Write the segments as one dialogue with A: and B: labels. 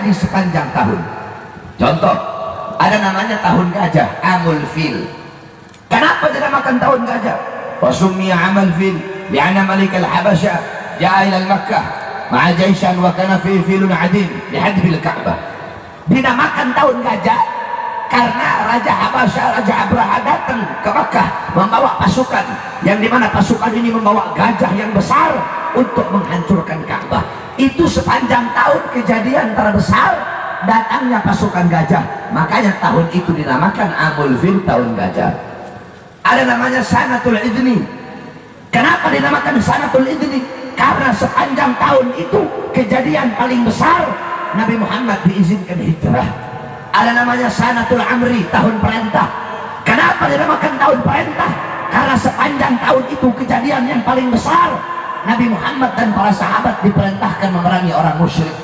A: terjadi sepanjang tahun. Contoh, ada namanya tahun gajah, Amul Fil. Kenapa dinamakan tahun gajah? Wasummiya Amul Fil li'anna Malik al-Habasyah ja'a ila Makkah ma'a jaishan wa kana fihi filun adim lihadbil Ka'bah. Dinamakan tahun gajah karena Raja Habasyah, Raja Abraha datang ke Makkah membawa pasukan, yang dimana pasukan ini membawa gajah yang besar untuk menghancurkan Ka'bah. Itu sepanjang tahun kejadian terbesar datangnya pasukan gajah, makanya tahun itu dinamakan Amul Fil, tahun gajah. Ada namanya Sanatul Idni. Kenapa dinamakan Sanatul Idni? Karena sepanjang tahun itu kejadian paling besar Nabi Muhammad diizinkan hijrah. Ada namanya Sanatul Amri, tahun perintah. Kenapa dinamakan tahun perintah? Karena sepanjang tahun itu kejadian yang paling besar Nabi Muhammad dan para sahabat diperintahkan memerangi orang musyrik.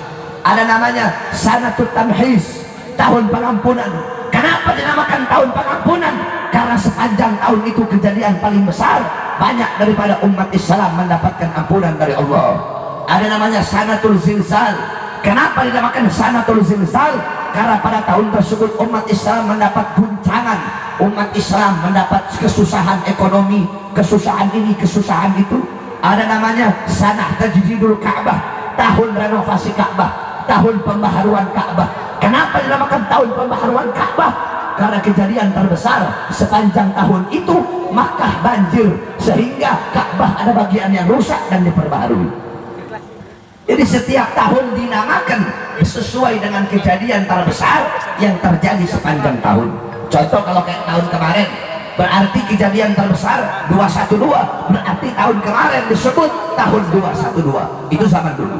A: Ada namanya Sanatul Tamhis, tahun pengampunan. Kenapa dinamakan tahun pengampunan? Karena sepanjang tahun itu kejadian paling besar, banyak daripada umat Islam mendapatkan ampunan dari Allah. Ada namanya Sanatul Zilzal. Kenapa dinamakan Sanatul Zilzal? Karena pada tahun tersebut umat Islam mendapat guncangan, umat Islam mendapat kesusahan ekonomi, kesusahan ini, kesusahan itu. Ada namanya Sanah Tajdidul Ka'bah, tahun renovasi Ka'bah, tahun pembaharuan Ka'bah. Kenapa dinamakan tahun pembaharuan Ka'bah? Karena kejadian terbesar sepanjang tahun itu Makkah banjir, sehingga Ka'bah ada bagian yang rusak dan diperbaharui. Jadi setiap tahun dinamakan sesuai dengan kejadian terbesar yang terjadi sepanjang tahun. Contoh kalau kayak tahun kemarin, berarti kejadian terbesar 212, berarti tahun kemarin disebut tahun 212. Itu zaman dulu.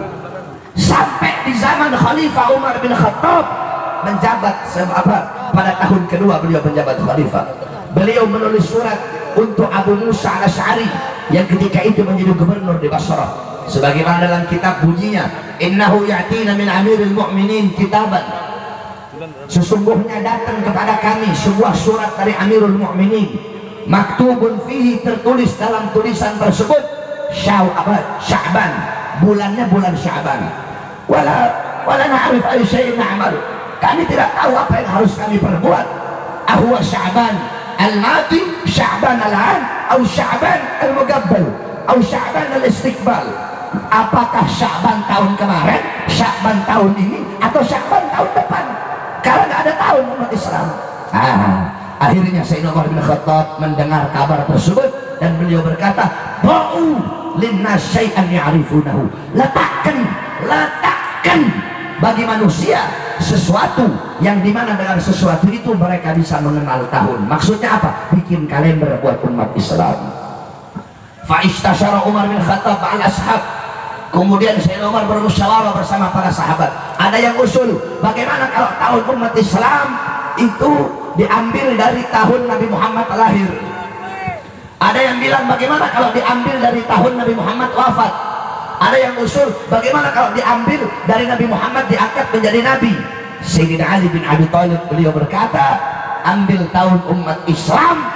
A: Sampai di zaman Khalifah Umar bin Khattab menjabat pada tahun kedua beliau menjabat khalifah. Beliau menulis surat untuk Abu Musa al-Asy'ari yang ketika itu menjadi gubernur di Basrah. Sebagaimana dalam kitab bunyinya, innahu ya'tina min amiril mu'minin kitaban. Sesungguhnya datang kepada kami sebuah surat dari Amirul Mu'minin, maktubun fihi, tertulis dalam tulisan tersebut Sya'ban, bulannya bulan Sya'ban. Wala na'rif ay syai'in na'mal. Kami tidak tahu apa yang harus kami perbuat. Ahwa Sya'ban al-mati, Sya'ban al-an, atau Sya'ban al-mugabbal, atau Sya'ban al-istiqbal. Apakah Sya'ban tahun kemarin, Sya'ban tahun ini, atau Sya'ban tahun depan? Karena nggak ada tahun umat Islam. Akhirnya Sayyidina Umar bin Khattab mendengar kabar tersebut dan beliau berkata, ba'u linnas syai'an ya'rifunahu. Letakkan bagi manusia sesuatu yang dimana dengan sesuatu itu mereka bisa mengenal tahun. Maksudnya apa? Bikin kalender buat umat Islam. Fa'ishtashara Umar bin Khattab al-ashab. Kemudian Sayyidina Umar bermusyawarah bersama para sahabat. Ada yang usul, bagaimana kalau tahun umat Islam itu diambil dari tahun Nabi Muhammad lahir. Ada yang bilang bagaimana kalau diambil dari tahun Nabi Muhammad wafat. Ada yang usul, bagaimana kalau diambil dari Nabi Muhammad diangkat menjadi Nabi. Sayyidina Ali bin Abi Thalib beliau berkata, ambil tahun umat Islam,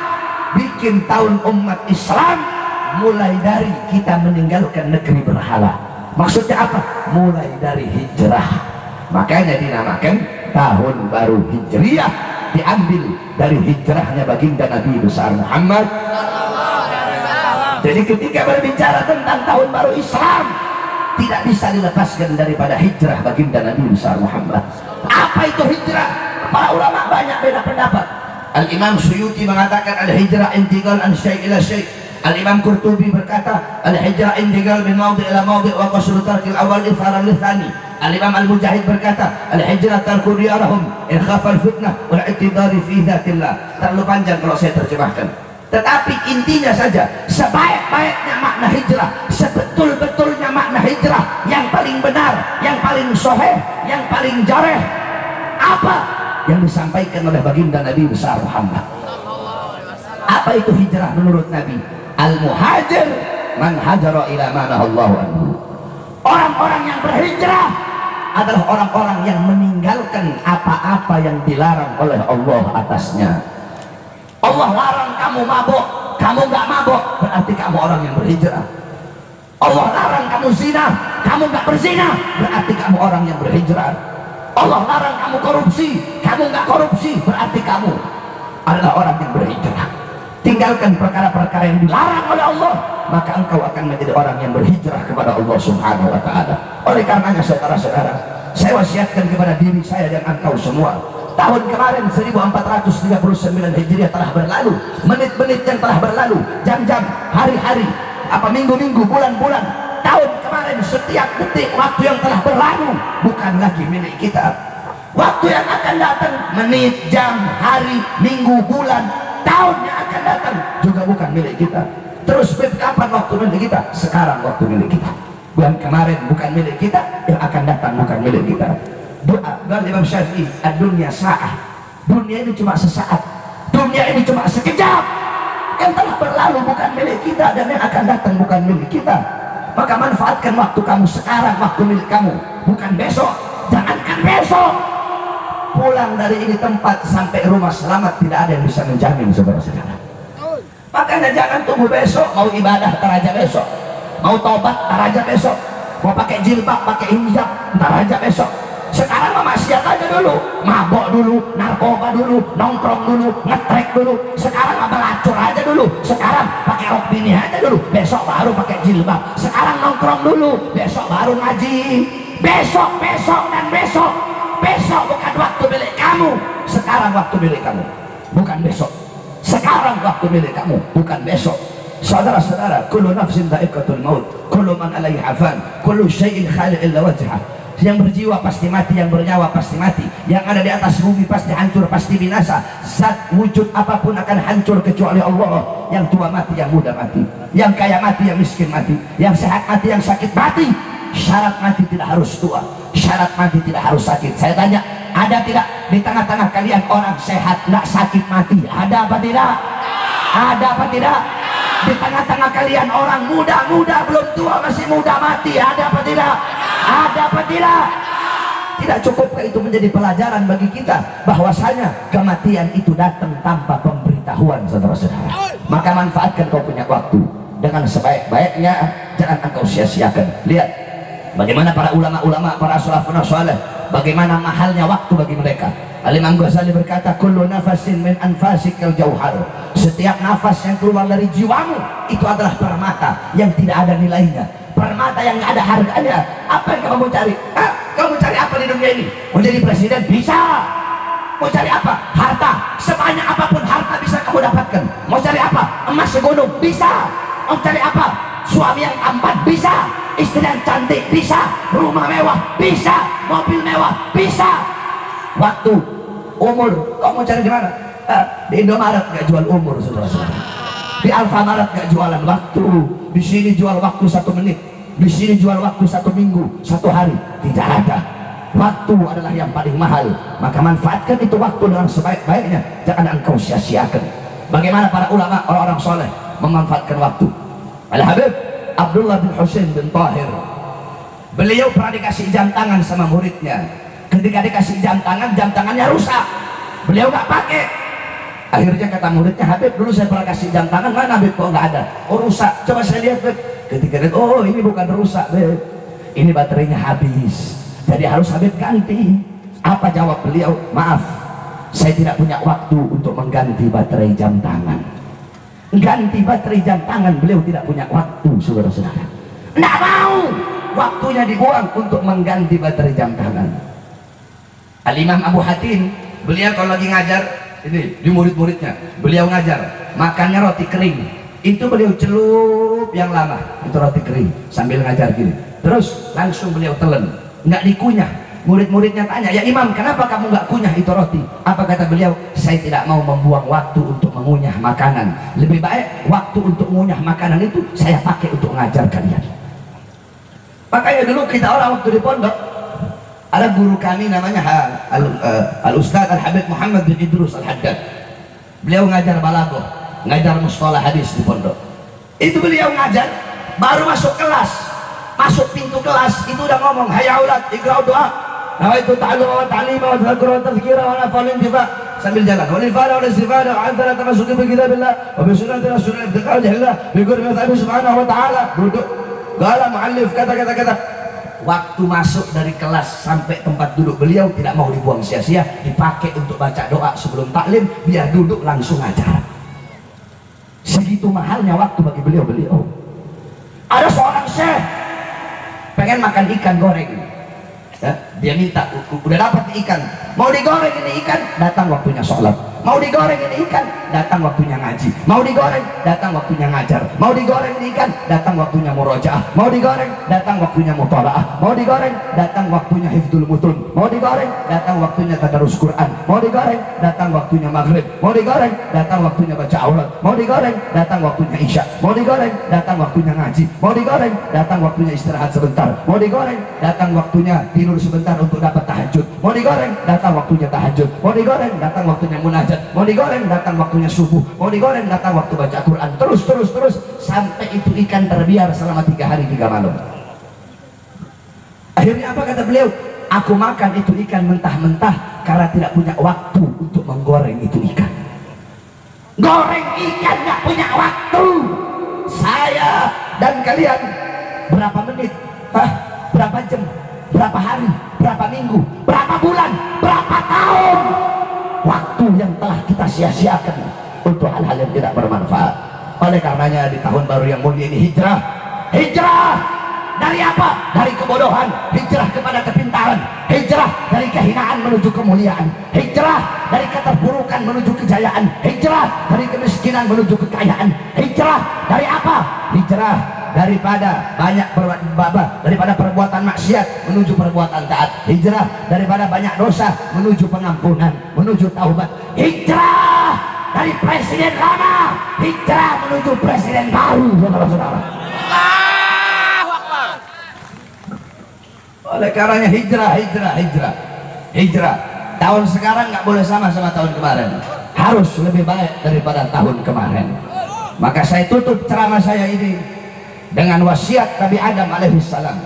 A: bikin tahun umat Islam mulai dari kita meninggalkan negeri berhala. Maksudnya apa? Mulai dari hijrah. Makanya dinamakan tahun baru Hijriyah, diambil dari hijrahnya baginda Nabi besar Muhammad. Jadi ketika berbicara tentang tahun baru Islam, tidak bisa dilepaskan daripada hijrah baginda Nabi besar Muhammad. Apa itu hijrah? Para ulama banyak beda pendapat. Al-Imam Suyuti mengatakan al-hijrah intiqal an syai' ila syai'. Al-Imam Qurtubi berkata al-hijrah intiqal min mawdi' ila mawdi' wa qasru tarkil awal ifharan lithani. Al-Imam Al-Mujahid berkata al-hijrah tarku diyarahum in khafal fitnah wal i'tidari fi dhatillah. Terlalu panjang kalau saya terjemahkan, tetapi intinya saja, sebaik-baiknya makna hijrah, sebetul-betulnya makna hijrah, yang paling benar, yang paling sahih, yang paling jareh, apa yang disampaikan oleh baginda Nabi besar Muhammad. Apa itu hijrah menurut Nabi? Al-muhajir man hajara ila ma nahallahu anhu. Orang-orang yang berhijrah adalah orang-orang yang meninggalkan apa-apa yang dilarang oleh Allah atasnya. Allah larang kamu mabuk, kamu nggak mabuk, berarti kamu orang yang berhijrah. Allah larang kamu zina, kamu nggak berzina, berarti kamu orang yang berhijrah. Allah larang kamu korupsi, kamu nggak korupsi, berarti kamu adalah orang yang berhijrah. Tinggalkan perkara-perkara yang dilarang oleh Allah, maka engkau akan menjadi orang yang berhijrah kepada Allah Subhanahu wa Ta'ala. Oleh karenanya saudara-saudara, saya wasiatkan kepada diri saya dan engkau semua, tahun kemarin 1439 Hijriah telah berlalu, menit-menit yang telah berlalu, jam-jam, hari-hari, minggu-minggu, bulan-bulan, tahun kemarin, setiap detik waktu yang telah berlalu bukan lagi milik kita. Waktu yang akan datang, menit, jam, hari, minggu, bulan, tahun yang akan datang juga bukan milik kita. Terus kapan waktu milik kita? Sekarang waktu milik kita. Bulan kemarin bukan milik kita, yang akan datang bukan milik kita. Doa Imam Syafi'i, ad-dunya sa'ah, dunia ini cuma sesaat, dunia ini cuma sekejap. Yang telah berlalu bukan milik kita, dan yang akan datang bukan milik kita. Maka manfaatkan waktu kamu sekarang, waktu milik kamu, bukan besok. Jangankan besok, pulang dari ini tempat sampai rumah selamat tidak ada yang bisa menjamin, saudara-saudara. Makanya jangan tunggu besok, mau ibadah tar aja besok, mau tobat tar aja besok, mau pakai jilbab, pakai hijab tar aja besok. Sekarang maksiat aja dulu, mabok dulu, narkoba dulu, nongkrong dulu, ngetrek dulu. Sekarang belacur aja dulu, sekarang pakai rok bini aja dulu, besok baru pakai jilbab. Sekarang nongkrong dulu, besok baru ngaji. Besok, besok, dan besok. Besok bukan waktu milik kamu, sekarang waktu milik kamu, bukan besok. Sekarang waktu milik kamu, bukan besok. Saudara-saudara, kullu nafsin dha'iqatul maut, kullu man 'alaiha fan, kullu syai'in khali' illa wajhah. Yang berjiwa pasti mati, yang bernyawa pasti mati, yang ada di atas bumi pasti hancur, pasti binasa. Zat wujud apapun akan hancur kecuali Allah. Yang tua mati, yang muda mati, yang kaya mati, yang miskin mati, yang sehat mati, yang sakit mati. Syarat mati tidak harus tua, syarat mati tidak harus sakit. Saya tanya, ada tidak di tengah-tengah kalian orang sehat nggak sakit mati? Ada apa tidak? Ada apa tidak? Di tengah-tengah kalian orang muda-muda belum tua masih muda mati? Ada apa tidak? Ada apa tidak? Tidak cukupkah itu menjadi pelajaran bagi kita bahwasanya kematian itu datang tanpa pemberitahuan, saudara-saudara? Maka manfaatkan kau punya waktu dengan sebaik-baiknya, jangan engkau sia-siakan. Lihat bagaimana para ulama-ulama, para salafun saleh, bagaimana mahalnya waktu bagi mereka. Al-Imam Ghazali berkata, kullu nafasin min anfasikal jauhar. Setiap nafas yang keluar dari jiwamu itu adalah permata yang tidak ada nilainya, permata yang nggak ada harganya. Apa yang kamu cari? Kamu cari apa di dunia ini? Mau jadi presiden? Bisa. Mau cari apa? Harta. Sebanyak apapun harta bisa kamu dapatkan. Mau cari apa? Emas segunung? Bisa. Mau cari apa? Suami yang tampan? Bisa. Istri yang cantik? Bisa. Rumah mewah? Bisa. Mobil mewah? Bisa. Waktu, umur, kamu cari di mana? Di Indomaret nggak jual umur, saudara-saudara. Di Alfamaret nggak jualan waktu. Di sini jual waktu 1 menit, di sini jual waktu 1 minggu, 1 hari. Tidak ada. Waktu adalah yang paling mahal. Maka manfaatkan itu waktu dengan sebaik-baiknya. Jangan engkau sia-siakan. Bagaimana para ulama, orang-orang soleh memanfaatkan waktu? Al-Habib Abdullah bin Husain bin Tahir, beliau pernah dikasih jam tangan sama muridnya. Ketika dikasih jam tangannya rusak, beliau nggak pakai. Akhirnya kata muridnya, Habib, dulu saya pernah kasih jam tangan, mana Habib? Kok nggak ada? Oh rusak, coba saya lihat, Habib. Ketika lihat, oh ini bukan rusak, Habib, ini baterainya habis, jadi harus Habib ganti. Apa jawab beliau? Maaf, saya tidak punya waktu untuk mengganti baterai jam tangan. Ganti baterai jam tangan, beliau tidak punya waktu, saudara-saudara. Nggak mau, waktunya dibuang untuk mengganti baterai jam tangan. Al-Imam Abu Hatim, beliau kalau lagi ngajar ini di murid-muridnya, beliau ngajar makannya roti kering, itu beliau celup yang lama, itu roti kering sambil ngajar gini, terus langsung beliau telan, nggak dikunyah. Murid-muridnya tanya, ya Imam, kenapa kamu nggak kunyah itu roti? Apa kata beliau? Saya tidak mau membuang waktu untuk mengunyah makanan, lebih baik waktu untuk mengunyah makanan itu saya pakai untuk ngajar kalian. Makanya dulu kita orang waktu di pondok, ada guru kami namanya Al-Ustaz Al-Habib Muhammad bin Idrus Al-Haddad. Beliau ngajar balaghah, ngajar mustalah hadis di pondok. Itu beliau ngajar, baru masuk kelas, masuk pintu kelas, itu udah ngomong, hayya aulad, iqra'u doa. Nawaitu ta'alluma wa ta'lima wa tadhkura wa tadhkira wa nafa'al intifa. Sambil jalan. Wa nifada wa istifada wa antara tamasuki bi kitabillah wa bi sunnati rasulillah biqaulillah bi qurbi subhanahu wa ta'ala. Duduk. Qala muallif kata waktu masuk dari kelas sampai tempat duduk beliau tidak mau dibuang sia-sia, dipakai untuk baca doa sebelum taklim, biar duduk langsung ajar. Segitu mahalnya waktu bagi beliau. Ada seorang syekh pengen makan ikan goreng, ya, dia minta, udah dapat ikan, mau digoreng ini ikan, datang waktunya sholat. Mau digoreng ini ikan, datang waktunya ngaji. Mau digoreng, datang waktunya ngajar. Mau digoreng ini ikan, datang waktunya murojaah. Mau digoreng, datang waktunya mutalaah. Mau digoreng, datang waktunya hifdzul mutun. Mau digoreng, datang waktunya tadarus Quran. Mau digoreng, datang waktunya maghrib. Mau digoreng, datang waktunya baca aurat. Mau digoreng, datang waktunya isya. Mau digoreng, datang waktunya ngaji. Mau digoreng, datang waktunya istirahat sebentar. Mau digoreng, datang waktunya tidur sebentar untuk dapat tahajud. Mau digoreng, datang waktunya tahajud. Mau digoreng, datang waktunya munajat. Mau digoreng, datang waktunya subuh. Mau digoreng, datang waktu baca Quran. Terus sampai itu ikan terbiar selama 3 hari 3 malam. Akhirnya apa kata beliau? Aku makan itu ikan mentah-mentah karena tidak punya waktu untuk menggoreng itu ikan. Goreng ikan gak punya waktu. Saya dan kalian berapa menit, berapa jam, berapa hari, berapa minggu, berapa bulan, berapa tahun waktu yang telah kita sia-siakan untuk hal-hal yang tidak bermanfaat. Oleh karenanya di tahun baru yang mulia ini hijrah dari apa? Dari kebodohan, hijrah kepada kepintaran, hijrah dari kehinaan menuju kemuliaan, hijrah dari keterpurukan menuju kejayaan, hijrah dari kemiskinan menuju kekayaan, hijrah dari apa? Hijrah daripada banyak daripada perbuatan maksiat menuju perbuatan taat, hijrah daripada banyak dosa menuju pengampunan, menuju taubat, hijrah dari presiden lama, hijrah menuju presiden baru, saudara-saudara. Oleh karenanya hijrah. Tahun sekarang nggak boleh sama tahun kemarin, harus lebih baik daripada tahun kemarin. Maka saya tutup ceramah saya ini dengan wasiat Nabi Adam alaihissalam.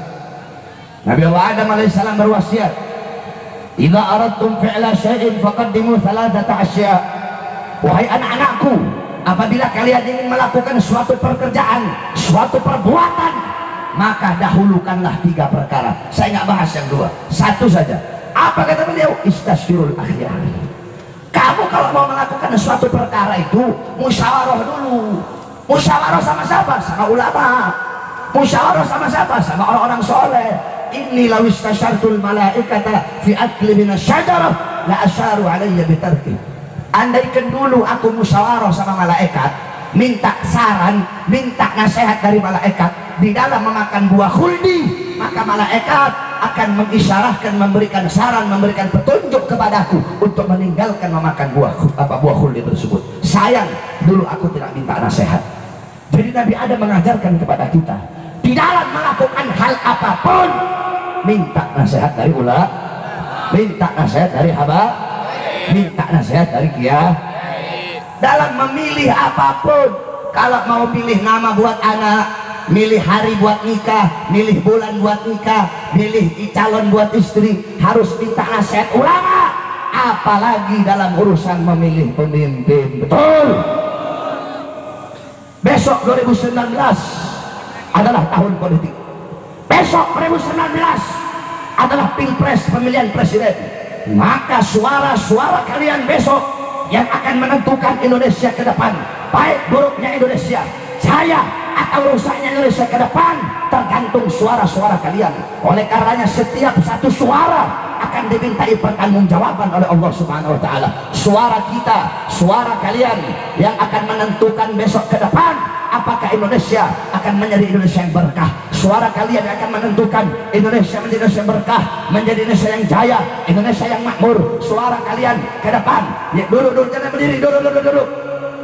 A: Nabi Allah Adam alaihissalam berwasiat, "Idza aradtum fi'la syai'in faqaddimu thalathata asya." Wahai anak-anakku, apabila kalian ingin melakukan suatu pekerjaan, suatu perbuatan, maka dahulukanlah 3 perkara. Saya nggak bahas yang 2, 1 saja. Apa kata beliau? Istasyirul akhyar. Kamu kalau mau melakukan suatu perkara itu musyawarah dulu. Musyawarah sama siapa? Sama ulama. Musyawarah sama siapa? Sama orang-orang soleh. Inni law istasyartul malaikata fi akli minasyajarah la asyaru alayya bitarki. Andaikan dulu aku musyawarah sama malaikat, minta saran, minta nasihat dari malaikat di dalam memakan buah khuldi, maka malaikat akan mengisyarahkan, memberikan saran, memberikan petunjuk kepadaku untuk meninggalkan memakan buah khuldi tersebut. Sayang, dulu aku tidak minta nasihat. Jadi Nabi Adam mengajarkan kepada kita, di dalam melakukan hal apapun, minta nasihat dari ulama, minta nasihat dari haba, minta nasihat dari kiai. Dalam memilih apapun, kalau mau pilih nama buat anak, milih hari buat nikah, milih bulan buat nikah, milih calon buat istri, harus minta nasihat ulama. Apalagi dalam urusan memilih pemimpin. Betul. Besok 2019 adalah tahun politik. Besok 2019 adalah pilpres, pemilihan presiden. Maka suara-suara kalian besok yang akan menentukan Indonesia ke depan, baik buruknya Indonesia, jaya atau rusaknya Indonesia ke depan, tergantung suara-suara kalian. Oleh karenanya setiap satu suara akan dimintai pertanggungjawaban oleh Allah Subhanahu wa taala. Suara kita, suara kalian yang akan menentukan besok ke depan apakah Indonesia akan menjadi Indonesia yang berkah. Suara kalian yang akan menentukan Indonesia menjadi Indonesia yang berkah, menjadi Indonesia yang jaya, Indonesia yang makmur. Suara kalian ke depan, ya, duduk jangan berdiri, duduk.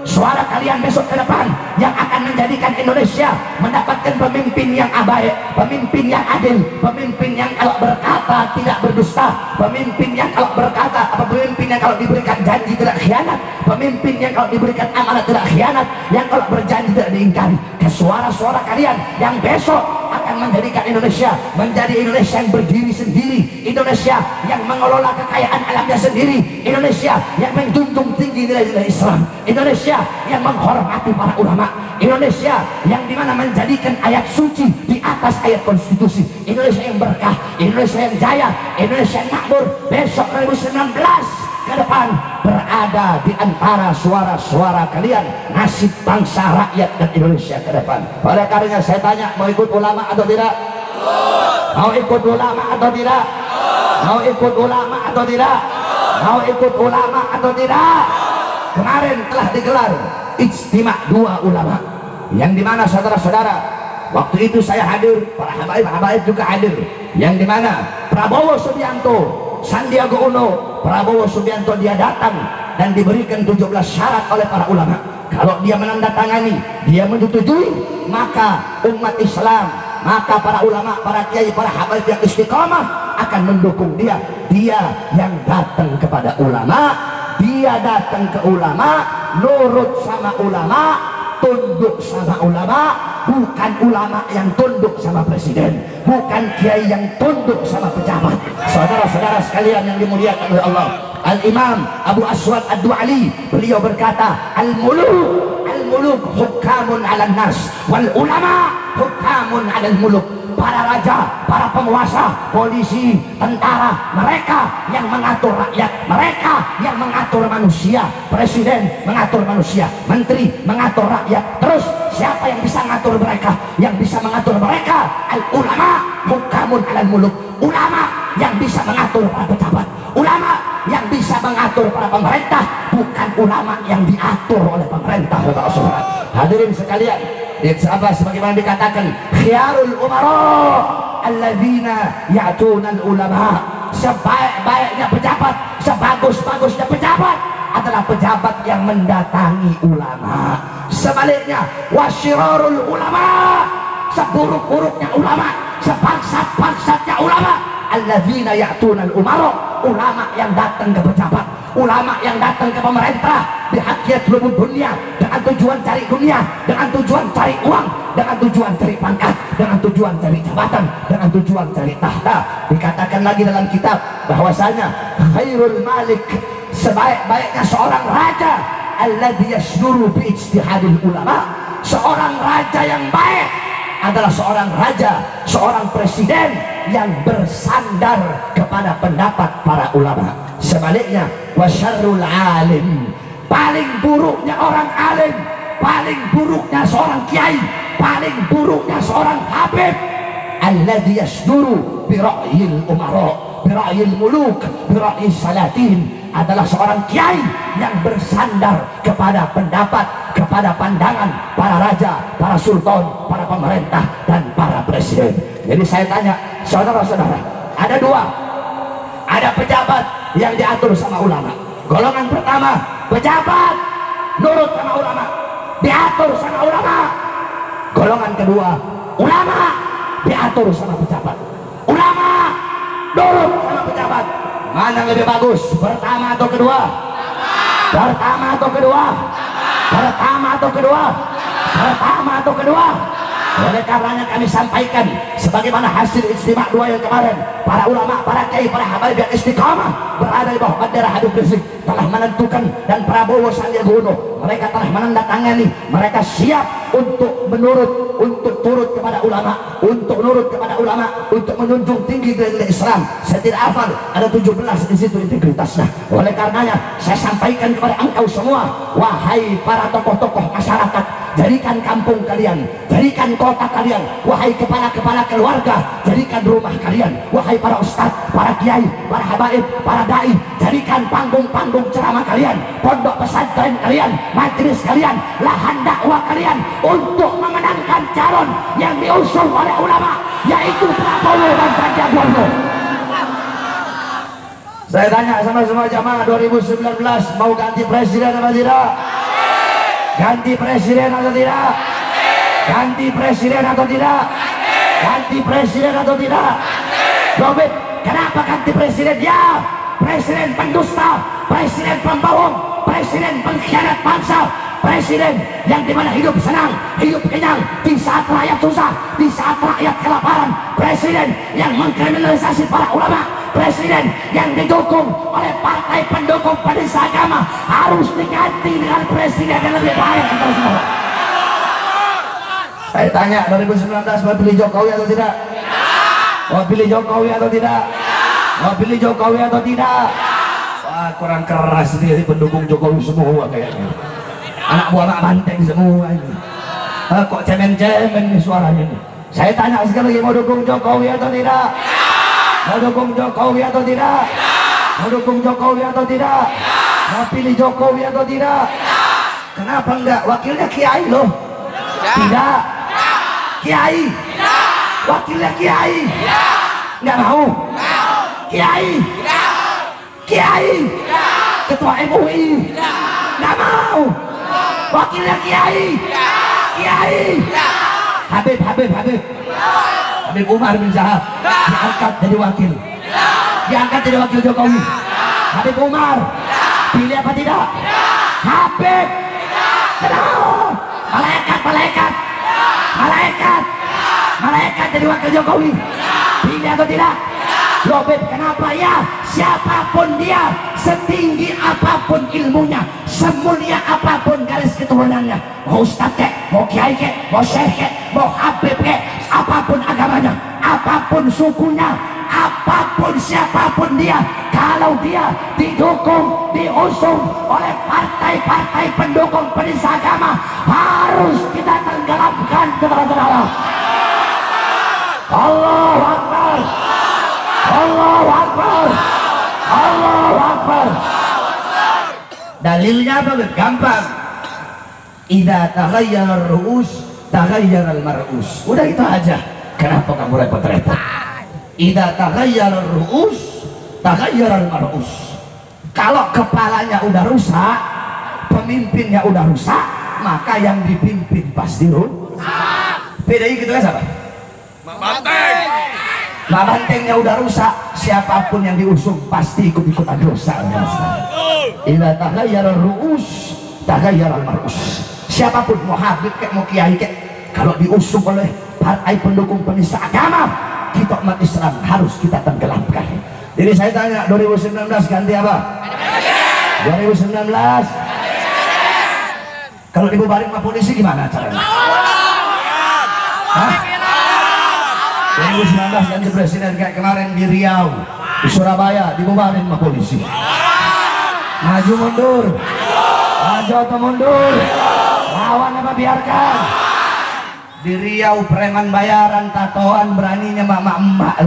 A: Suara kalian besok ke depan yang akan menjadikan Indonesia mendapatkan pemimpin yang baik, pemimpin yang adil, pemimpin yang kalau berkata tidak berdusta, pemimpin yang kalau berkata, pemimpin yang kalau diberikan janji tidak khianat, pemimpin yang kalau diberikan amanat tidak khianat, yang kalau berjanji tidak diingkari. Suara-suara kalian yang besok akan akan menjadikan Indonesia menjadi Indonesia yang berdiri sendiri, Indonesia yang mengelola kekayaan alamnya sendiri, Indonesia yang menjunjung tinggi nilai-nilai Islam, Indonesia yang menghormati para ulama, Indonesia yang dimana menjadikan ayat suci di atas ayat konstitusi, Indonesia yang berkah, Indonesia yang jaya, Indonesia yang makmur. Besok 2019 ke depan berada di antara suara-suara kalian, nasib bangsa, rakyat, dan Indonesia ke depan. Oleh karenanya saya tanya, mau ikut ulama atau tidak? Mau ikut ulama atau tidak? Mau ikut ulama atau tidak? Mau ikut ulama atau tidak? Kemarin telah digelar ijtima dua ulama, yang dimana saudara-saudara, waktu itu saya hadir, para habaib juga hadir, yang dimana Prabowo Subianto, Sandiaga Uno, Prabowo Subianto, dia datang dan diberikan 17 syarat oleh para ulama. Kalau dia menandatangani, dia menyetujui, maka umat Islam, maka para ulama, para kiai, para habaib yang istiqamah akan mendukung dia. Dia yang datang kepada ulama, dia datang ke ulama, nurut sama ulama, tunduk sama ulama, bukan ulama yang tunduk sama presiden, bukan kiai yang tunduk sama pejabat. Saudara-saudara sekalian yang dimuliakan oleh Allah, Al-Imam Abu Aswad Ad-Du'ali, beliau berkata, Al-muluk hukamun 'alan nas wal ulama hukamun 'alal muluk. Para raja, para penguasa, polisi, tentara, mereka yang mengatur rakyat, mereka yang mengatur manusia. Presiden mengatur manusia, menteri mengatur rakyat. Terus siapa yang bisa mengatur mereka? Yang bisa mengatur mereka al-ulama hukamun 'alal muluk. Ulama yang bisa mengatur para pejabat, ulama yang bisa mengatur para pemerintah, bukan ulama yang diatur oleh pemerintah. Hadirin sekalian, sebagaimana dikatakan, khiyarul umara alladzina ya'tuna al-ulama. Sebaik-baiknya pejabat, sebagus-bagusnya pejabat adalah pejabat yang mendatangi ulama. Sebaliknya, wasyirarul ulama, seburuk-buruknya ulama, sebangsat-bangsatnya ulama, alladzina ya'tuna al-umara, ulama yang datang ke pejabat, ulama yang datang ke pemerintah bihaqiyatul dunia, dengan tujuan cari dunia, dengan tujuan cari uang, dengan tujuan cari pangkat, dengan tujuan cari jabatan, dengan tujuan cari tahta. Dikatakan lagi dalam kitab bahwasanya khairul malik, sebaik-baiknya seorang raja, alladzi yasduru bi ijtihadil ulama. Seorang raja yang baik adalah seorang raja, seorang presiden yang bersandar kepada pendapat para ulama. Sebaliknya, wasyarrul alim, paling buruknya orang alim, paling buruknya seorang kiai, paling buruknya seorang habib, alladzi yasduru bi ra'yil umara, bi ra'yil muluk, bi ra'yis salatin, adalah seorang kiai yang bersandar kepada pendapat, kepada pandangan para raja, para sultan, para pemerintah, dan para presiden. Jadi saya tanya saudara-saudara, ada dua, ada pejabat yang diatur sama ulama. Golongan pertama, pejabat nurut sama ulama, diatur sama ulama. Golongan kedua, ulama diatur sama pejabat, ulama nurut sama pejabat. Mana lebih bagus, pertama atau kedua? Pertama atau kedua? Pertama atau kedua? Pertama atau kedua? Oleh karenanya kami sampaikan, sebagaimana hasil ijtima' dua yang kemarin, para ulama, para kiai, para habaib yang istiqamah berada di bawah bendera Habib Rizik telah menentukan, dan Prabowo Sandiaga Uno, mereka telah menandatangani, mereka siap untuk menurut, untuk turut kepada ulama, untuk nurut kepada ulama, untuk menjunjung tinggi nilai Islam. Saya tidak hafal, ada 17 di situ integritasnya. Oleh karenanya saya sampaikan kepada engkau semua, wahai para tokoh-tokoh masyarakat, jadikan kampung kalian, jadikan kota kalian, wahai kepala-kepala keluarga, jadikan rumah kalian, wahai para ustadz, para kiai, para habaib, para dai, jadikan panggung-panggung ceramah kalian, pondok pesantren kalian, majelis kalian, lahan dakwah kalian, untuk memenangkan calon yang diusung oleh ulama, yaitu Prabowo dan Sandiaga Uno. Saya tanya sama semua jamaah, 2019 mau ganti presiden apa tidak? Ganti presiden atau tidak? Ganti presiden atau tidak? Ganti presiden atau tidak? Robert, kenapa ganti presiden? Ya, presiden pendusta, presiden pembohong, presiden pengkhianat bangsa, presiden yang dimana hidup senang, hidup kenyang di saat rakyat susah, di saat rakyat kelaparan, presiden yang mengkriminalisasi para ulama, presiden yang didukung oleh partai pendukung penista agama, harus diganti dengan presiden yang lebih baik. Saya tanya 2019 mau pilih Jokowi atau tidak? Mau pilih Jokowi atau tidak? Mau pilih Jokowi atau tidak? Wah, kurang keras nih pendukung Jokowi semua kayaknya. Anak buah anak banteng semua ini. Kok cemen-cemen nih suaranya nih. Saya tanya sekali lagi, mau dukung Jokowi atau tidak? Mau dukung Jokowi atau tidak? Mau dukung Jokowi atau tidak? Mau pilih Jokowi atau tidak? Kenapa enggak? Wakilnya Kiai loh. Tidak. Kiai. Wakilnya Kiai. Enggak mau. Kiai. Kiai. Ketua MUI. Enggak mau. Wakilnya Kiai. Kiai. Habib Umar bin Syahab diangkat jadi wakil. Diangkat jadi wakil Jokowi. Habib Umar pilih apa tidak? Habib. Malaikat jadi wakil Jokowi. Pilih atau tidak? Lobet, kenapa ya? Siapapun dia, setinggi apapun ilmunya, semulia apapun garis keturunannya, mau ustadz kek, mau kiai kek, mau syekh kek, mau habib kek, apapun agamanya, apapun sukunya, apapun siapapun dia, kalau dia didukung, diusung oleh partai-partai pendukung penista agama, harus kita tenggelamkan ke dalam. Allahu Akbar. Allahu Akbar. Allahu Akbar. Dalilnya apa? Gampang. Idza taghayyara ar-ru'us taghayyara al-mar'us. Udah itu aja. Kenapa kamu repot-repot? Idza taghayyara ar-ru'us taghayyara al-mar'us. Kalau kepalanya udah rusak, pemimpinnya udah rusak, maka yang dipimpin pasti rusak. PDI gitu kan siapa? Banteng. Nah, bantengnya udah rusak, siapapun yang diusung pasti ikut-ikutan dosa. Idza taghayyara ar-ru'us taghayyara al-mar'us. Siapapun, mau habib kek, mau kiai kek, kalau diusung oleh partai pendukung penista agama, kita umat Islam harus kita tenggelamkan. Jadi saya tanya, 2019 ganti apa? 2019 kalau dibubarin sama polisi gimana caranya? Hah? 2019 ganti presiden kayak kemarin di Riau, di Surabaya dibubarin sama polisi. Maju mundur, maju atau mundur, lawan apa biarkan. Di Riau preman bayaran, tatoan, beraninya mak-mak.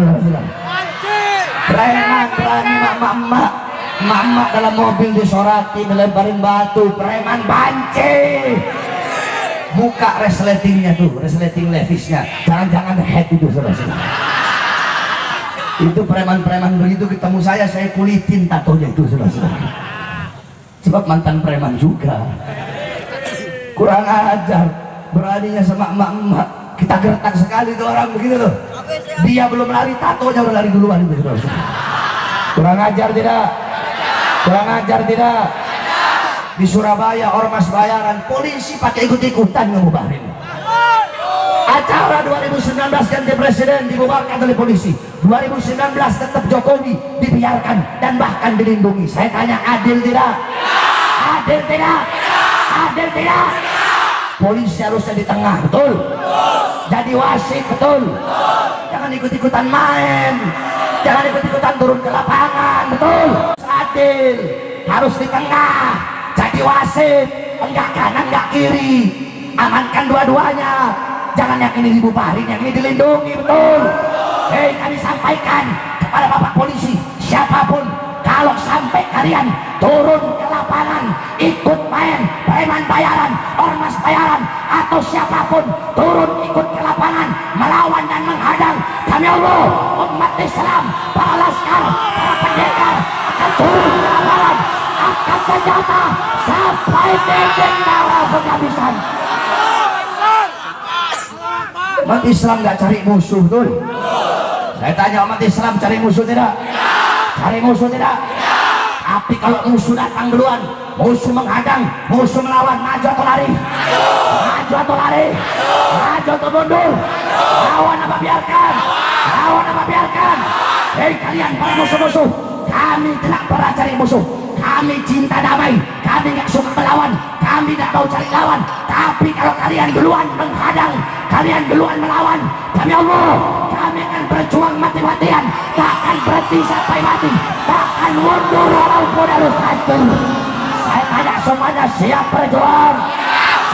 A: Preman berani mak-mak. Mak-mak dalam mobil disorati, dilemparin batu, preman banci. Buka resletingnya tuh, resleting levisnya, jangan-jangan head itu saudara. Itu preman-preman begitu ketemu saya kulitin tatonya itu saudara. Sebab mantan preman juga. Kurang ajar, beraninya sama emak-emak. Kita gertak sekali tuh orang begitu tuh. Dia belum lari, tatonya udah lari duluan itu saudara. Kurang ajar tidak? Kurang ajar tidak? Di Surabaya ormas bayaran, polisi pakai ikut-ikutan ngebubarin. Acara 2019 ganti presiden dibubarkan oleh polisi. 2019 tetap Jokowi dibiarkan dan bahkan dilindungi. Saya tanya, adil tidak? Adil tidak? Adil tidak? Polisi harusnya di tengah, betul? Jadi wasit, betul? Jangan ikut-ikutan main, jangan ikut-ikutan turun ke lapangan, betul? Adil, harus di tengah. Jadi wasit, enggak kanan enggak kiri, amankan dua-duanya. Jangan yang ini dibubarin, yang ini dilindungi, betul? Hei, kami sampaikan kepada bapak polisi, siapapun, kalau sampai kalian turun ke lapangan, ikut main preman bayaran, ormas bayaran, atau siapapun turun ikut ke lapangan melawan dan menghadang, kami Allah, umat Islam, para laskar, para pendekar akan turun ke lapangan, angkat senjata sampai titik darah penghabisan. Umat Islam nggak cari musuh, tuh. Saya tanya, umat Islam cari musuh tidak? Cari musuh tidak? Tapi kalau musuh datang duluan, musuh menghadang, musuh melawan, maju atau lari? Maju atau lari? Maju atau mundur? Lawan apa biarkan? Lawan apa biarkan? Hei kalian para musuh-musuh, kami tidak pernah cari musuh. Kami cinta damai, kami nggak suka melawan, kami tidak mau cari lawan. Tapi kalau kalian duluan menghadang, kalian duluan melawan, demi Allah kami akan berjuang mati-matian, tak akan berhenti sampai mati, tak akan mundur walaupun harus hancur. Saya tanya semuanya, siap berjuang,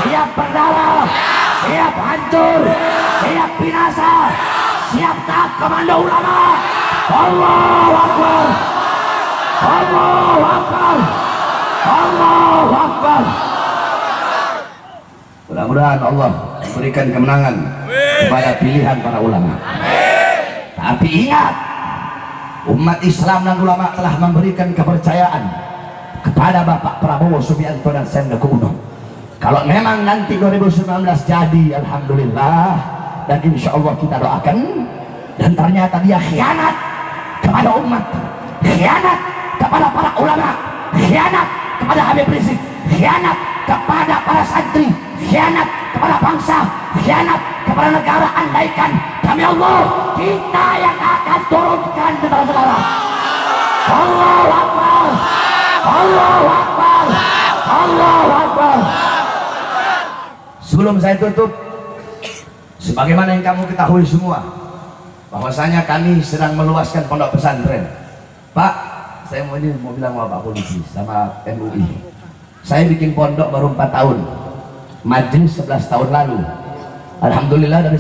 A: siap berdarah, siap hancur, siap binasa, siap tak komando ulama? Allahu Akbar, Allahu Akbar, Allahu Akbar. Mudah-mudahan Allah memberikan kemenangan kepada pilihan para ulama. Tapi ingat, umat Islam dan ulama telah memberikan kepercayaan kepada Bapak Prabowo Subianto dan Sandiaga Uno. Kalau memang nanti 2019 jadi, alhamdulillah, dan insya Allah kita doakan, dan ternyata dia khianat kepada umat, khianat kepada para ulama, khianat kepada Habib Rizik, khianat kepada para santri, khianat kepada bangsa, khianat kepada negara, andaikan demi Allah kita yang akan turunkan saudara-saudara. Allahu Akbar, Allahu Akbar, Allahu Akbar. Sebelum saya tutup, sebagaimana yang kamu ketahui semua, bahwasanya kami sedang meluaskan pondok pesantren. Pak, saya mau bilang sama Pak Polisi sama MUI, saya bikin pondok baru 4 tahun, majelis 11 tahun lalu. Alhamdulillah dari